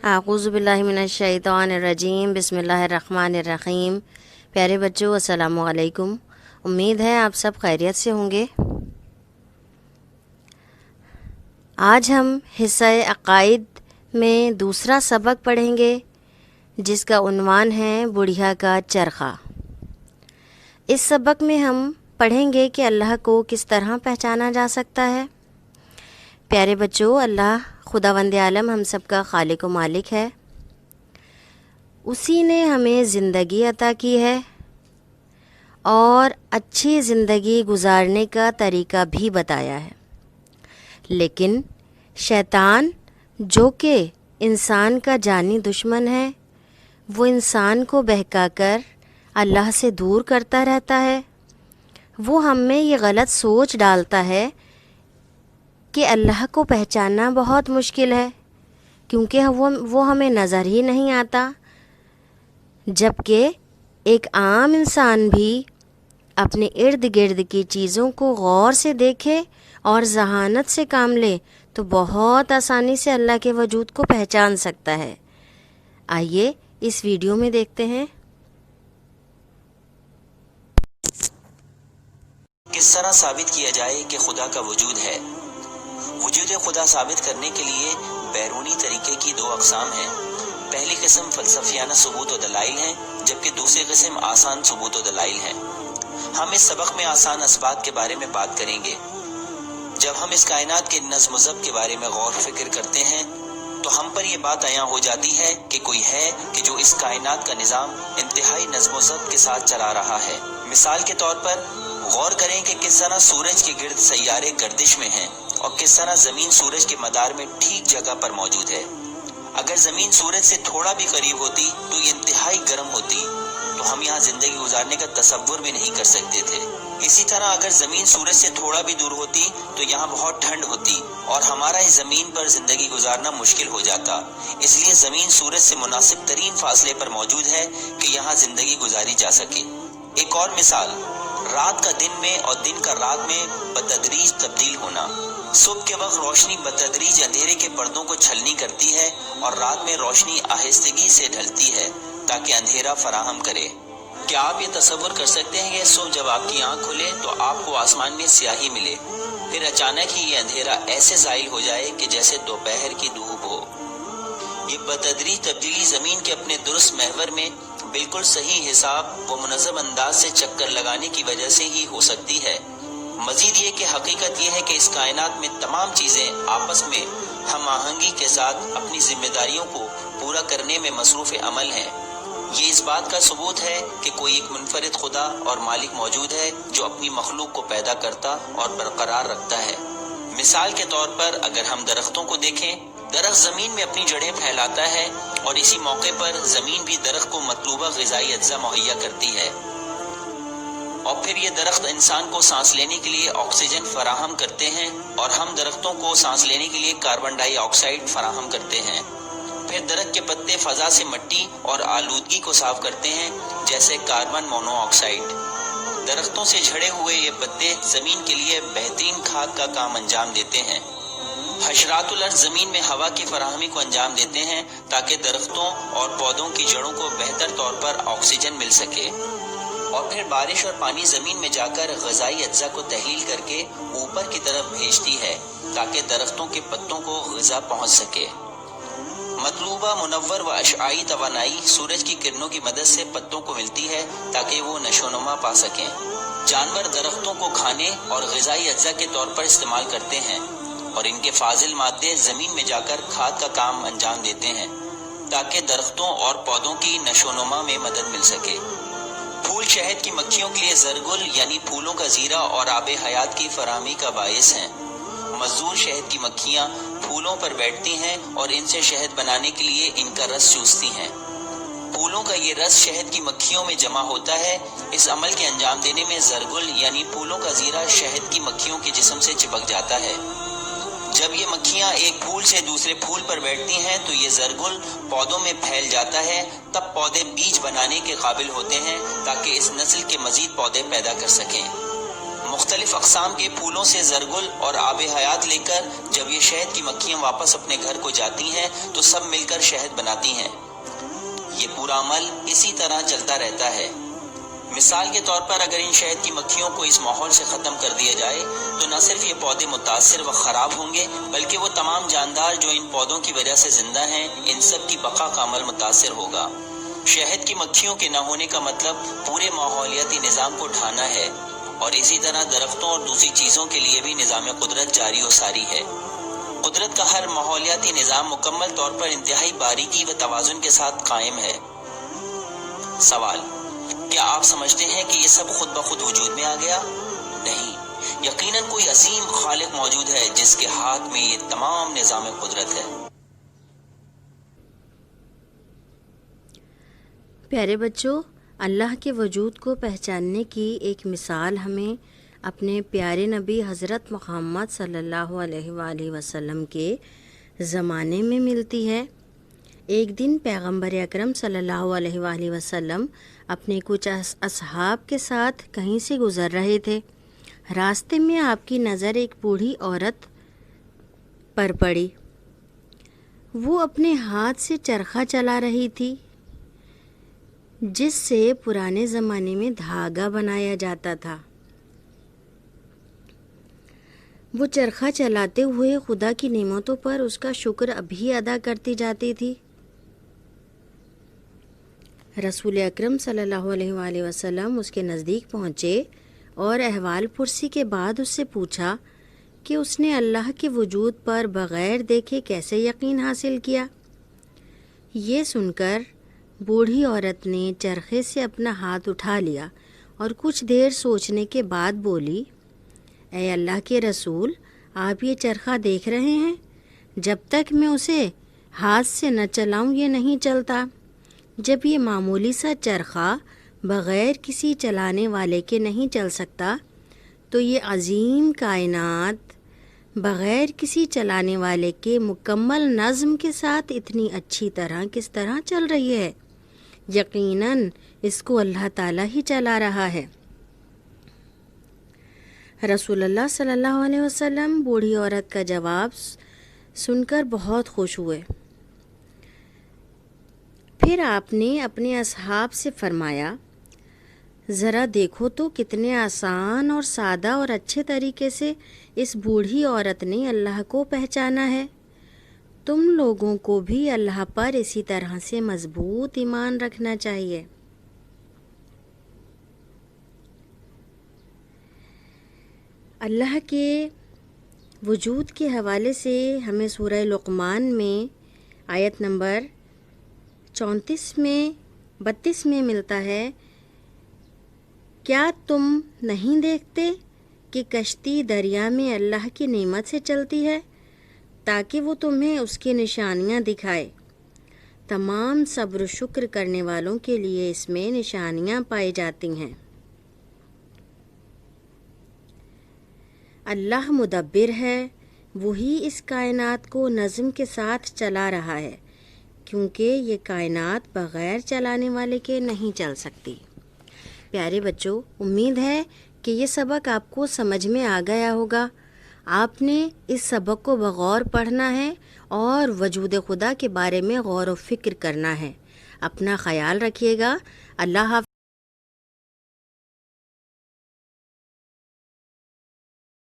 आऊज़ु बिल्लाहि मिनश्शैतानिर्रजीम बिस्मिल्लाहिर्रहमानिर्रहीम। प्यारे बच्चों, अस्सलामु अलैकुम। उम्मीद है आप सब खैरियत से होंगे। आज हम हिस्सा अक़ाइद में दूसरा सबक पढ़ेंगे जिसका उन्वान है बुढ़िया का चरखा। इस सबक में हम पढ़ेंगे कि अल्लाह को किस तरह पहचाना जा सकता है। प्यारे बच्चों, अल्लाह खुदावंद आलम हम सब का खालिक व मालिक है। उसी ने हमें ज़िंदगी अता की है और अच्छी ज़िंदगी गुजारने का तरीका भी बताया है। लेकिन शैतान, जो कि इंसान का जानी दुश्मन है, वो इंसान को बहकाकर अल्लाह से दूर करता रहता है। वो हम में ये गलत सोच डालता है कि अल्लाह को पहचानना बहुत मुश्किल है क्योंकि वो हमें नज़र ही नहीं आता, जबकि एक आम इंसान भी अपने इर्द गिर्द की चीज़ों को गौर से देखे और ज़हानत से काम ले तो बहुत आसानी से अल्लाह के वजूद को पहचान सकता है। आइए इस वीडियो में देखते हैं किस तरह साबित किया जाए कि खुदा का वजूद है। वजूद खुदा साबित करने के लिए बैरूनी तरीके की दो अक़साम हैं। पहली किस्म फ़लसफ़ियाना सबूत व दलाइल हैं, जबकि दूसरी किस्म आसान सबूत व दलाइल हैं। हम इस सबक में आसान असबाब के बारे में बात करेंगे। जब हम इस कायनात के नज़्म ज़ब्त के बारे में गौर फिक्र करते हैं तो हम पर यह बात आया हो जाती है कि कोई है कि जो इस कायनात का निज़ाम इंतहाई नज़्म ज़ब्त के साथ चला रहा है। मिसाल के तौर पर गौर करें कि किस तरह सूरज के गिर्द सैयारे गर्दिश में हैं और किस तरह ज़मीन सूरज के मदार में ठीक जगह पर मौजूद है। अगर ज़मीन सूरज से थोड़ा भी करीब होती तो ये इंतहाई गर्म होती, तो हम यहाँ ज़िंदगी गुजारने का तसव्वुर भी नहीं कर सकते थे। इसी तरह अगर ज़मीन सूरज से थोड़ा भी दूर होती तो यहाँ बहुत ठंड होती और हमारा इस ज़मीन पर ज़िंदगी गुजारना मुश्किल हो जाता। इसलिए ज़मीन सूरज से मुनासिब तरीन फासले पर मौजूद है कि यहाँ ज़िंदगी गुजारी जा सके। एक और मिसाल, रात का दिन में और दिन का रात में बतदरीज तब्दील होना। सुबह के वक्त रोशनी बतदरीज अंधेरे के पर्दों को छलनी करती है और रात में रोशनी आहिस्तगी से ढलती है ताकि अंधेरा फराहम करे। क्या आप ये तसव्वुर कर सकते हैं कि सुबह जब आपकी आंख खुले तो आपको आसमान में स्याही मिले, फिर अचानक ही ये अंधेरा ऐसे ज़ाइल हो जाए कि जैसे दोपहर की धूप हो। ये बतदरीज तब्दीली ज़मीन के अपने दुरुस्त महवर में बिल्कुल सही हिसाब व मुनज़्ज़म अंदाज से चक्कर लगाने की वजह से ही हो सकती है। मजीद ये कि हकीकत ये है कि इस कायनात में तमाम चीज़ें आपस में हम आहंगी के साथ अपनी जिम्मेदारियों को पूरा करने में मसरूफ़ अमल हैं। ये इस बात का सबूत है कि कोई एक मुनफरिद खुदा और मालिक मौजूद है जो अपनी मखलूक को पैदा करता और बरकरार रखता है। मिसाल के तौर पर अगर हम दरख्तों को देखें, दरख्त ज़मीन में अपनी जड़ें फैलाता है और इसी मौके पर ज़मीन भी दरख्त को मतलूबा ग़िज़ाई अज्जा मुहैया करती है और फिर ये दरख्त इंसान को सांस लेने के लिए ऑक्सीजन फराहम करते हैं और हम दरख्तों को सांस लेने के लिए कार्बन डाइऑक्साइड फराहम करते हैं। फिर दरख्त के पत्ते फ़ज़ा से मिट्टी और आलूदगी को साफ करते हैं, जैसे कार्बन मोनोऑक्साइड। दरख्तों से झड़े हुए ये पत्ते ज़मीन के लिए बेहतरीन खाद का काम अंजाम देते हैं। हशरातुल अर्ज़ ज़मीन में हवा की फराहमी को अंजाम देते हैं ताकि दरख्तों और पौधों की जड़ों को बेहतर तौर पर ऑक्सीजन मिल सके और फिर बारिश और पानी ज़मीन में जाकर ग़िज़ाई अज्जा को तहलील करके ऊपर की तरफ भेजती है ताकि दरख्तों के पत्तों को ग़िज़ा पहुँच सके। मतलूबा मुनव्वर व अशआई तवानाई सूरज की किरणों की मदद से पत्तों को मिलती है ताकि वो नशोनुमा पा सकें। जानवर दरख्तों को खाने और ग़िज़ाई अज्जा के तौर पर इस्तेमाल करते हैं और इनके फाजिल मादे ज़मीन में जाकर खाद का काम अंजाम देते हैं ताकि दरख्तों और पौधों की नशोनुमा में मदद मिल सके। फूल शहद की मक्खियों के लिए ज़रगुल यानी फूलों का ज़ीरा और आबे हयात की फराहमी का बायस हैं। मज़दूर शहद की मक्खियाँ फूलों पर बैठती हैं और इनसे शहद बनाने के लिए इनका रस चूसती हैं। फूलों का ये रस शहद की मक्खियों में जमा होता है। इस अमल के अंजाम देने में ज़रगुल यानी फूलों का ज़ीरा शहद की मक्खियों के जिस्म से चिपक जाता है। जब ये मक्खियाँ एक फूल से दूसरे फूल पर बैठती हैं तो ये ज़रगुल पौधों में फैल जाता है। तब पौधे बीज बनाने के काबिल होते हैं ताकि इस नस्ल के मज़ीद पौधे पैदा कर सकें। مختلف اقسام کے پھولوں سے زرگل اور آب حیات لے کر جب یہ شہد کی مکھیاں واپس اپنے گھر کو جاتی ہیں تو سب مل کر شہد بناتی ہیں۔ یہ پورا عمل اسی طرح چلتا رہتا ہے۔ مثال کے طور پر اگر ان شہد کی مکھیوں کو اس ماحول سے ختم کر دیا جائے تو نہ صرف یہ پودے متاثر و خراب ہوں گے بلکہ وہ تمام جاندار جو ان پودوں کی وجہ سے زندہ ہیں ان سب کی بقا کا عمل متاثر ہوگا۔ شہد کی مکھیوں کے نہ ہونے کا مطلب پورے ماحولیاتی نظام کو ڈھانا ہے، اور اسی طرح درختوں اور دوسری چیزوں کے لیے بھی نظام قدرت جاری و ساری ہے۔ قدرت کا ہر ماحولیاتی نظام مکمل طور پر انتہائی باریکی و توازن کے ساتھ قائم ہے۔ سوال: کیا آپ سمجھتے ہیں کہ یہ سب خود بخود وجود میں آ گیا؟ نہیں، یقیناً کوئی عظیم خالق موجود ہے جس کے ہاتھ میں یہ تمام نظام قدرت ہے۔ پیارے بچوں، اللہ کے وجود کو پہچاننے کی ایک مثال ہمیں اپنے پیارے نبی حضرت محمد صلی اللہ علیہ وآلہ وسلم کے زمانے میں ملتی ہے۔ ایک دن پیغمبر اکرم صلی اللہ علیہ وآلہ وسلم اپنے کچھ اصحاب کے ساتھ کہیں سے گزر رہے تھے۔ راستے میں آپ کی نظر ایک بوڑھی عورت پر پڑی۔ وہ اپنے ہاتھ سے چرخہ چلا رہی تھی جس سے پرانے زمانے میں دھاگا بنایا جاتا تھا۔ وہ چرخہ چلاتے ہوئے خدا کی نعمتوں پر اس کا شکر ابھی ادا کرتی جاتی تھی۔ رسول اکرم صلی اللہ علیہ وآلہ وسلم اس کے نزدیک پہنچے اور احوال پرسی کے بعد اس سے پوچھا کہ اس نے اللہ کے وجود پر بغیر دیکھے کیسے یقین حاصل کیا۔ یہ سن کر بوڑھی عورت نے چرخے سے اپنا ہاتھ اٹھا لیا اور کچھ دیر سوچنے کے بعد بولی: اے اللہ کے رسول، آپ یہ چرخہ دیکھ رہے ہیں، جب تک میں اسے ہاتھ سے نہ چلاؤں یہ نہیں چلتا۔ جب یہ معمولی سا چرخہ بغیر کسی چلانے والے کے نہیں چل سکتا تو یہ عظیم کائنات بغیر کسی چلانے والے کے مکمل نظم کے ساتھ اتنی اچھی طرح کس طرح چل رہی ہے؟ یقیناً اس کو اللہ تعالیٰ ہی چلا رہا ہے۔ رسول اللہ صلی اللہ علیہ وسلم بوڑھی عورت کا جواب سن کر بہت خوش ہوئے۔ پھر آپ نے اپنے اصحاب سے فرمایا: ذرا دیکھو تو کتنے آسان اور سادہ اور اچھے طریقے سے اس بوڑھی عورت نے اللہ کو پہچانا ہے۔ تم لوگوں کو بھی اللہ پر اسی طرح سے مضبوط ایمان رکھنا چاہیے۔ اللہ کے وجود کے حوالے سے ہمیں سورہ لقمان میں آیت نمبر 32 میں ملتا ہے: کیا تم نہیں دیکھتے کہ کشتی دریا میں اللہ کی نعمت سے چلتی ہے تاکہ وہ تمہیں اس کی نشانیاں دکھائے۔ تمام صبر و شکر کرنے والوں کے لیے اس میں نشانیاں پائی جاتی ہیں۔ اللہ مدبر ہے، وہی اس کائنات کو نظم کے ساتھ چلا رہا ہے، کیونکہ یہ کائنات بغیر چلانے والے کے نہیں چل سکتی۔ پیارے بچوں، امید ہے کہ یہ سبق آپ کو سمجھ میں آ گیا ہوگا۔ آپ نے اس سبق کو بغور پڑھنا ہے اور وجود خدا کے بارے میں غور و فکر کرنا ہے۔ اپنا خیال رکھیے گا۔ اللہ حافظ۔